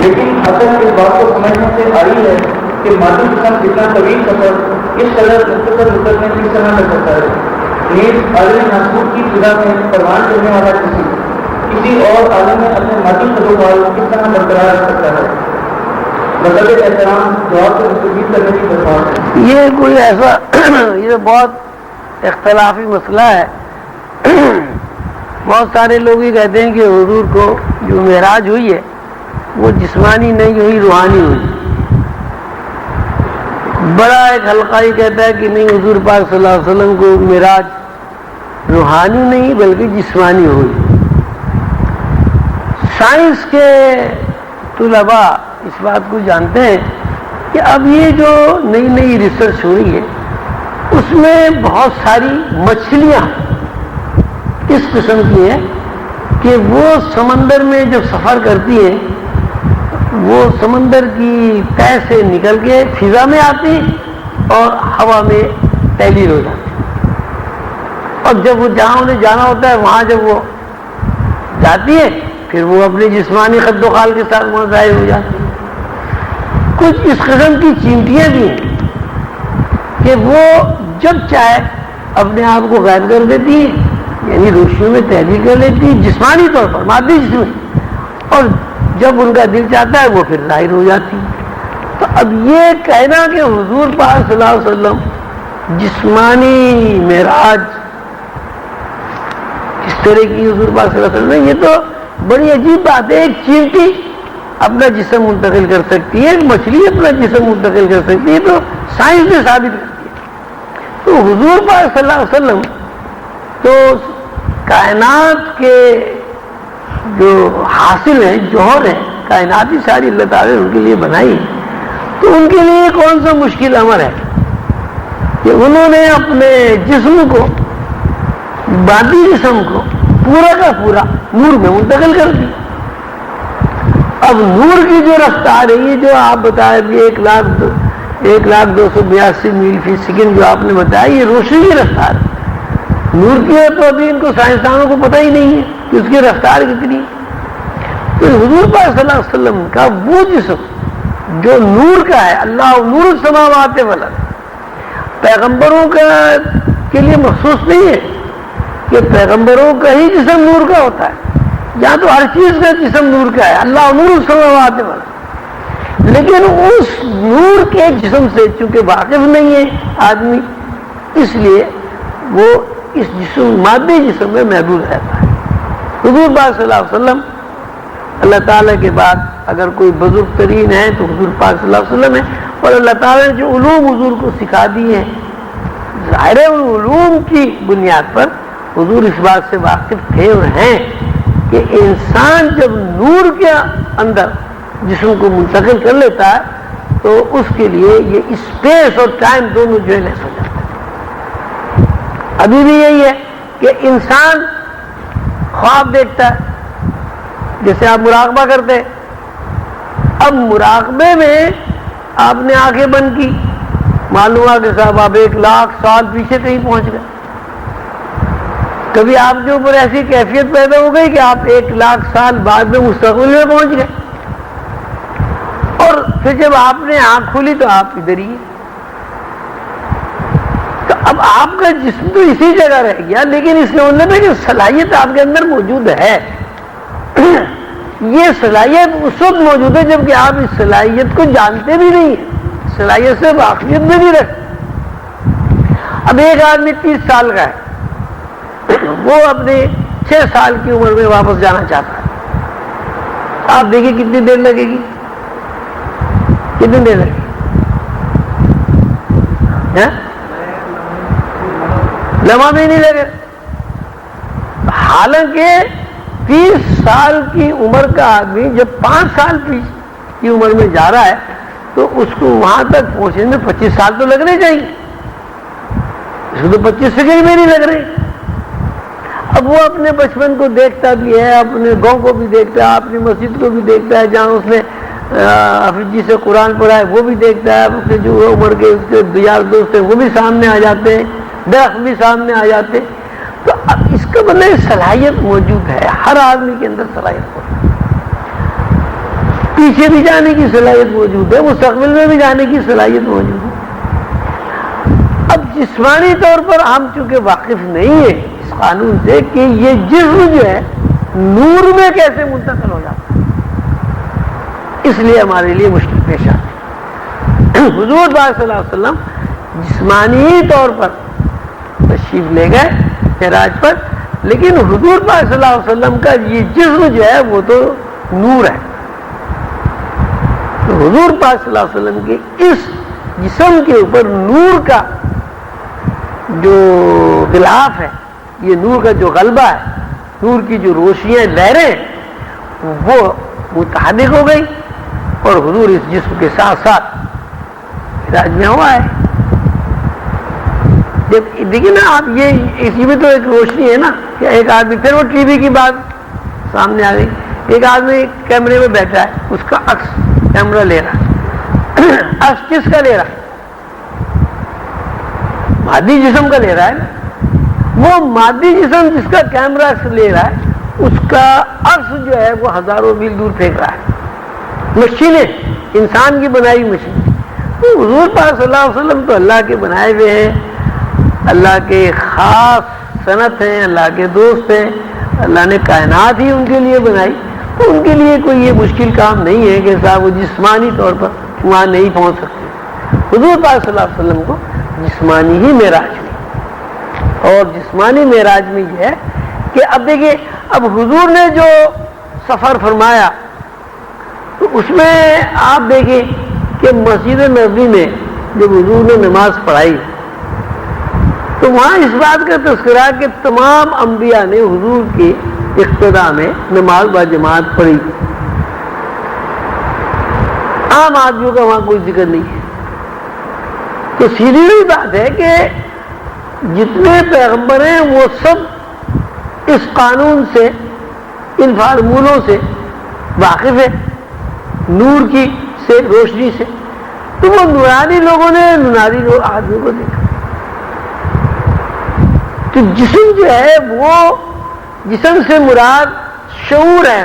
لیکن اصل اس بات کو سمجھنے سے آئی ہے کہ مادی جسم کتنا طویل سفر اس قدر مختصر مدت میں کس طرح کر سکتا ہے۔ نیز عالم ناسوت کی فضا میں پروان کرنے والا جسم کسی اور عالم میں اپنے مادی تدوال کس طرح برقرار رکھ سکتا ہے۔ مطلب احترام جواب سے مستفید کرنے کی درخواست ہے۔ یہ کوئی ایسا یہ بہت اختلافی مسئلہ ہے۔ بہت سارے لوگ یہ کہتے ہیں کہ حضور کو جو معراج ہوئی ہے وہ جسمانی نہیں ہوئی، روحانی ہوئی۔ بڑا ایک حلقہ یہ کہتا ہے کہ نہیں، حضور پاک صلی اللہ علیہ وسلم کو معراج روحانی نہیں بلکہ جسمانی ہوئی۔ سائنس کے طلباء اس بات کو جانتے ہیں کہ اب یہ جو نئی نئی ریسرچ ہو رہی ہے اس میں بہت ساری مچھلیاں اس قسم کی ہیں کہ وہ سمندر میں جب سفر کرتی ہیں وہ سمندر کی تہہ سے نکل کے فضا میں آتی اور ہوا میں تحلیل ہو جاتی، اور جب وہ جہاں انہیں جانا ہوتا ہے وہاں جب وہ جاتی ہے پھر وہ اپنے جسمانی خد و خال کے ساتھ وہاں ظاہر ہو جاتی ہے۔ کچھ اس قسم کی چیونٹیاں بھی ہیں کہ وہ جب چاہے اپنے آپ کو غائب کر دیتی ہے، یعنی روشنی میں تحلیل کر لیتی ہے جسمانی طور پر، مادی جسم میں، اور جب ان کا دل چاہتا ہے وہ پھر ظاہر ہو جاتی ہے۔ تو اب یہ کہنا کہ حضور پاک صلی اللہ علیہ وسلم جسمانی معراج اس طرح کی حضور پاک صلی اللہ علیہ وسلم، یہ تو بڑی عجیب بات ہے۔ ایک چیونٹی اپنا جسم منتقل کر سکتی ہے، ایک مچھلی اپنا جسم منتقل کر سکتی ہے، تو سائنس نے ثابت کرتی ہے۔ تو حضور پاک صلی اللہ علیہ وسلم تو کائنات کے جو حاصل ہیں، جوہر ہیں، کائنات ہی ساری اللہ تعالیٰ نے ان کے لیے بنائی، تو ان کے لیے کون سا مشکل امر ہے کہ انہوں نے اپنے جسم کو، مادی جسم کو پورا کا پورا نور میں منتقل کر دیا۔ اب نور کی جو رفتار ہے، یہ جو آپ بتائے 1,02,82 میل فی سیکنڈ جو آپ نے بتایا، یہ روشنی کی رفتار ہے۔ نور کی ہے تو ابھی ان کو سائنسدانوں کو پتہ ہی نہیں ہے کہ اس کی رفتار کتنی ہے۔ تو حضور پاک صلی اللہ علیہ وسلم کا وہ جسم جو نور کا ہے، اللہ نور السماوات والارض، پیغمبروں کے لیے مخصوص نہیں ہے کہ پیغمبروں کا ہی جسم نور کا ہوتا ہے، یہاں تو ہر چیز کا جسم نور کا ہے، اللہ نور السماوات والارض، لیکن اس نور کے جسم سے چونکہ واقف نہیں ہے آدمی، اس لیے وہ اس جسم مادی جسم میں محدود رہتا ہے۔ حضور پاک صلی اللہ علیہ وسلم اللہ تعالیٰ کے بعد اگر کوئی بزرگ ترین ہے تو حضور پاک صلی اللہ علیہ وسلم ہے، اور اللہ تعالیٰ نے جو علوم حضور کو سکھا دیے ہیں، ظاہر ہے ان علوم کی بنیاد پر حضور اس بات سے واقف تھے اور ہیں کہ انسان جب نور کے اندر جسم کو منتقل کر لیتا ہے تو اس کے لیے یہ اسپیس اور ٹائم دونوں جو ہے لیس ہو جاتا ہے۔ ابھی بھی یہی ہے کہ انسان خواب دیکھتا ہے، جیسے آپ مراقبہ کرتے ہیں، اب مراقبے میں آپ نے آنکھیں بند کی، معلوم ہوا کہ صاحب آپ 1,00,000 سال پیچھے کہیں پہنچ گئے۔ کبھی آپ کے اوپر ایسی کیفیت پیدا ہو گئی کہ آپ 1,00,000 سال بعد میں مستقبل میں پہنچ گئے، اور پھر جب آپ نے آنکھ کھولی تو آپ ادھر ہی۔ تو اب آپ کا جسم تو اسی جگہ رہ گیا، لیکن اس کے مطلب ہے کہ صلاحیت آپ کے اندر موجود ہے۔ یہ صلاحیت اس وقت موجود ہے جبکہ آپ اس صلاحیت کو جانتے بھی نہیں ہیں، صلاحیت سے واقفیت بھی نہیں رکھتے۔ اب ایک آدمی 30 سال کا ہے، وہ اپنے 6 سال کی عمر میں واپس جانا چاہتا ہے، آپ دیکھیں کتنی دیر لگے گی، کتنی دیر لگے گی، لمحہ بھی نہیں لگے۔ حالانکہ 30 سال کی عمر کا آدمی جب 5 سال کی عمر میں جا رہا ہے تو اس کو وہاں تک پہنچنے میں 25 سال تو لگنے چاہیے، اس کو تو 25 سیکنڈ میں نہیں لگ رہے۔ اب وہ اپنے بچپن کو دیکھتا بھی ہے، اپنے گاؤں کو بھی دیکھتا ہے، اپنی مسجد کو بھی دیکھتا ہے جہاں اس نے حافظ جی سے قرآن پڑھا ہے وہ بھی دیکھتا ہے، اپنے جو عمر کے اس کے یار دوست ہیں وہ بھی سامنے آ جاتے ہیں، درخت بھی سامنے آ جاتے ہیں۔ تو اب اس کا مطلب صلاحیت موجود ہے، ہر آدمی کے اندر صلاحیت موجود ہے۔ پیچھے بھی جانے کی صلاحیت موجود ہے، مستقبل میں بھی جانے کی صلاحیت موجود ہے۔ اب جسمانی طور پر ہم چونکہ واقف نہیں ہیں اس قانون سے کہ یہ جسم جو ہے نور میں کیسے منتقل ہو جاتا ہے، اس لیے ہمارے لیے مشکل پیش آتی ہے۔ حضور پاک صلی اللہ علیہ وسلم جسمانی طور پر تشریف لے گئے معراج پر، لیکن حضور پاک صلی اللہ علیہ وسلم کا یہ جسم جو ہے وہ تو نور ہے۔ تو حضور پاک صلی اللہ علیہ وسلم کے اس جسم کے اوپر نور کا جو غلاف ہے، یہ نور کا جو غلبہ ہے، نور کی جو روشنیاں لہریں وہ متحرک ہو گئی اور حضور اس جسم کے ساتھ ساتھ معراج میں ہوا ہے۔ جب دیکھیں نا آپ، یہ اسی میں تو ایک روشنی ہے نا کہ ایک آدمی، پھر وہ ٹی وی کی بات سامنے آ گئی، ایک آدمی کیمرے میں بیٹھا ہے، اس کا عکس کیمرہ لے رہا ہے، عکس کس کا لے رہا ہے؟ مادی جسم کا لے رہا ہے نا۔ وہ مادی جسم جس کا کیمرہ عکس لے رہا ہے، اس کا عکس جو ہے وہ ہزاروں میل دور پھینک رہا ہے۔ مشینیں، انسان کی بنائی مشین۔ تو حضور پاک صلی اللہ علیہ وسلم تو اللہ کے بنائے ہوئے ہیں، اللہ کے خاص صنعت ہیں، اللہ کے دوست ہیں، اللہ نے کائنات ہی ان کے لیے بنائی، تو ان کے لیے کوئی یہ مشکل کام نہیں ہے کہ صاحب وہ جسمانی طور پر وہاں نہیں پہنچ سکتے۔ حضور پاک صلی اللہ علیہ وسلم کو جسمانی ہی معراج ہوئی، اور جسمانی معراج میں یہ ہے کہ اب دیکھیے، اب حضور نے جو سفر فرمایا تو اس میں آپ دیکھیں کہ مسجد نبوی میں جب حضور نے نماز پڑھائی تو وہاں اس بات کا تذکرہ کہ تمام انبیاء نے حضور کی اقتداء میں نماز با جماعت پڑھی، عام آدمیوں کا وہاں کوئی ذکر نہیں ہے۔ تو سیدھی ہوئی بات ہے کہ جتنے پیغمبر ہیں وہ سب اس قانون سے، ان فارمولوں سے واقف ہے، نور کی سے، روشنی سے۔ تو وہ نورانی لوگوں نے نورانی آدمیوں کو دیکھا۔ تو جسم جو ہے وہ، جسم سے مراد شعور ہے،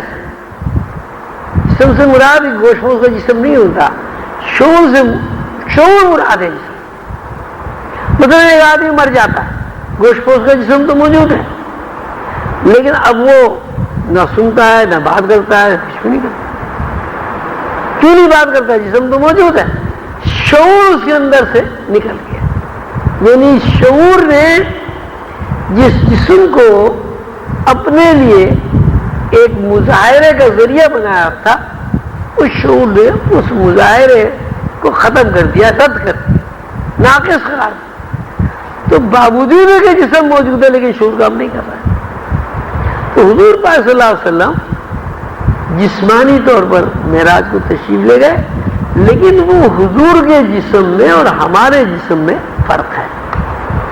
جسم سے مراد گوشت پوش کا جسم نہیں ہوتا، شعور سے، شعور مراد ہے جسم۔ مطلب ایک آدمی مر جاتا ہے، گوشت پوش کا جسم تو موجود ہے، لیکن اب وہ نہ سنتا ہے، نہ بات کرتا ہے، کچھ نہیں کرتا۔ کیوں نہیں بات کرتا ہے؟ جسم تو موجود ہے، شعور اس کے اندر سے نکل گیا۔ یعنی شعور نے جس جسم کو اپنے لیے ایک مظاہرے کا ذریعہ بنایا تھا، اس شعور نے اس مظاہرے کو ختم کر دیا، رد کر دیا، ناقص قرار دیا۔ تو باوجود ہے کہ جسم موجود ہے لیکن شعور کام نہیں کر رہا ہے۔ تو حضور پاک صلی اللہ علیہ وسلم جسمانی طور پر معراج کو تشریف لے گئے، لیکن وہ حضور کے جسم میں اور ہمارے جسم میں فرق ہے۔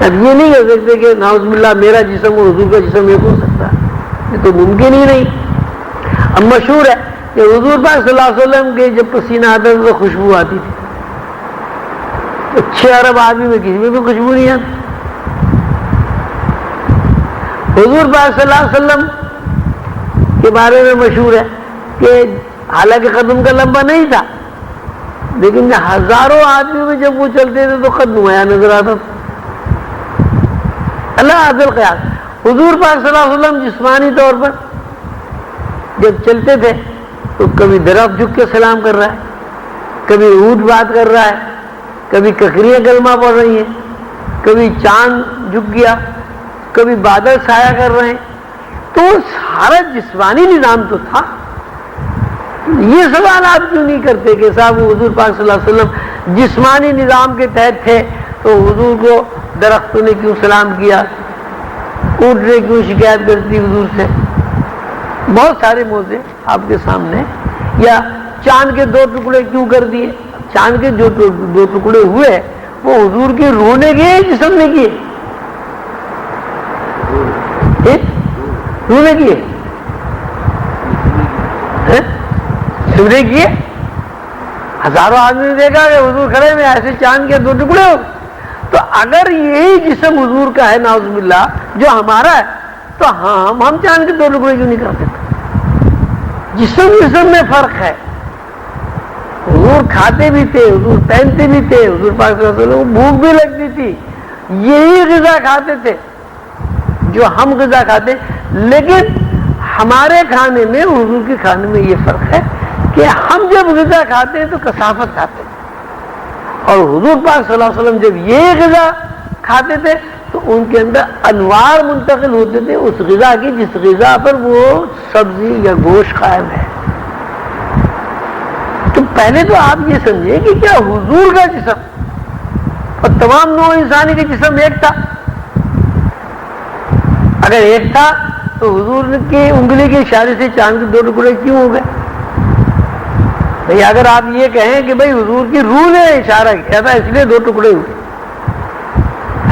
اب یہ نہیں کہہ سکتے کہ نعوذ باللہ میرا جسم اور حضور کا جسم ایک ہو سکتا ہے، یہ تو ممکن ہی نہیں۔ اب مشہور ہے کہ حضور پاک صلی اللہ علیہ وسلم کے جب پسینہ آتا تھا تو خوشبو آتی تھی، 6 ارب آدمی میں کسی میں بھی خوشبو نہیں آتی۔ حضور پاک صلی اللہ علیہ وسلم کے بارے میں مشہور ہے کہ حالانکہ قدم کا لمبا نہیں تھا، لیکن ہزاروں آدمیوں میں جب وہ چلتے تھے تو قد نمایاں نظر آتا تھا۔ اللہ عز القیاس، حضور پاک صلی اللہ علیہ وسلم جسمانی طور پر جب چلتے تھے تو کبھی درخت جھک کے سلام کر رہا ہے، کبھی اونٹ بات کر رہا ہے، کبھی ککریاں کلمہ پڑھ رہی ہیں، کبھی چاند جھک گیا، کبھی بادل سایہ کر رہے ہیں۔ تو سارا جسمانی نظام تو تھا۔ یہ سوال آپ کیوں نہیں کرتے کہ صاحب حضور پاک صلی اللہ علیہ وسلم جسمانی نظام کے تحت تھے تو حضور کو درختوں نے کیوں سلام کیا، اونٹ نے کیوں شکایت کرتی حضور سے؟ بہت سارے موضوع آپ کے سامنے، یا چاند کے 2 ٹکڑے کیوں کر دیے؟ چاند کے جو 2 ٹکڑے ہوئے وہ حضور کے روح نے کیے، جسم نے کیے؟ روح نے کیے، سب نے کیے۔ ہزاروں آدمی نے دیکھا کہ حضور کھڑے میں ایسے چاند کے 2 ٹکڑے ہو۔ تو اگر یہی جسم حضور کا ہے نعوذ باللہ جو ہمارا ہے، تو ہم چاند کے 2 ٹکڑے کیوں نہیں کر سکتے؟ جسم میں فرق ہے، حضور کھاتے بھی تھے، حضور پہنتے بھی تھے، حضور پاک صلی اللہ علیہ وسلم کو بھوک بھی لگتی تھی، یہی غذا کھاتے تھے جو ہم غذا کھاتے، لیکن ہمارے کھانے میں حضور کے کھانے میں یہ فرق ہے کہ ہم جب غذا کھاتے ہیں تو کثافت کھاتے ہیں، اور حضور پاک صلی اللہ علیہ وسلم جب یہ غذا کھاتے تھے تو ان کے اندر انوار منتقل ہوتے تھے اس غذا کی جس غذا پر وہ سبزی یا گوشت قائم ہے۔ تو پہلے تو آپ یہ سمجھیں کہ کیا حضور کا جسم اور تمام نوع انسانی کا جسم ایک تھا؟ اگر ایک تھا تو حضور کی انگلی کے اشارے سے چاند کے 2 ٹکڑے کیوں ہو گئے؟ بھئی اگر آپ یہ کہیں کہ بھئی حضور کی روح نے اشارہ کیا تھا اس لیے 2 ٹکڑے ہوئے،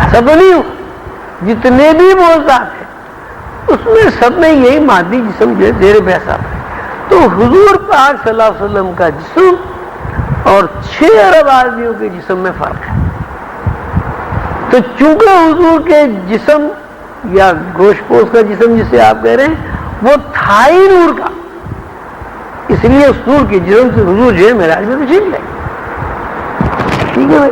ایسا تو نہیں ہو۔ جتنے بھی موضوعات ہیں اس میں سب میں یہی مادی جسم جو ہے زیر بحث آتا ہے۔ تو حضور پاک صلی اللہ علیہ وسلم کا جسم اور 6 ارب آدمیوں کے جسم میں فرق ہے۔ تو چونکہ حضور کے جسم یا گوشت پوش کا جسم جسے آپ کہہ رہے ہیں وہ تھا ہی نور کا، اس لیے اس نور کے جسم سے حضور جو ہے معراج میں تشریف لائے۔ ٹھیک ہے بھائی۔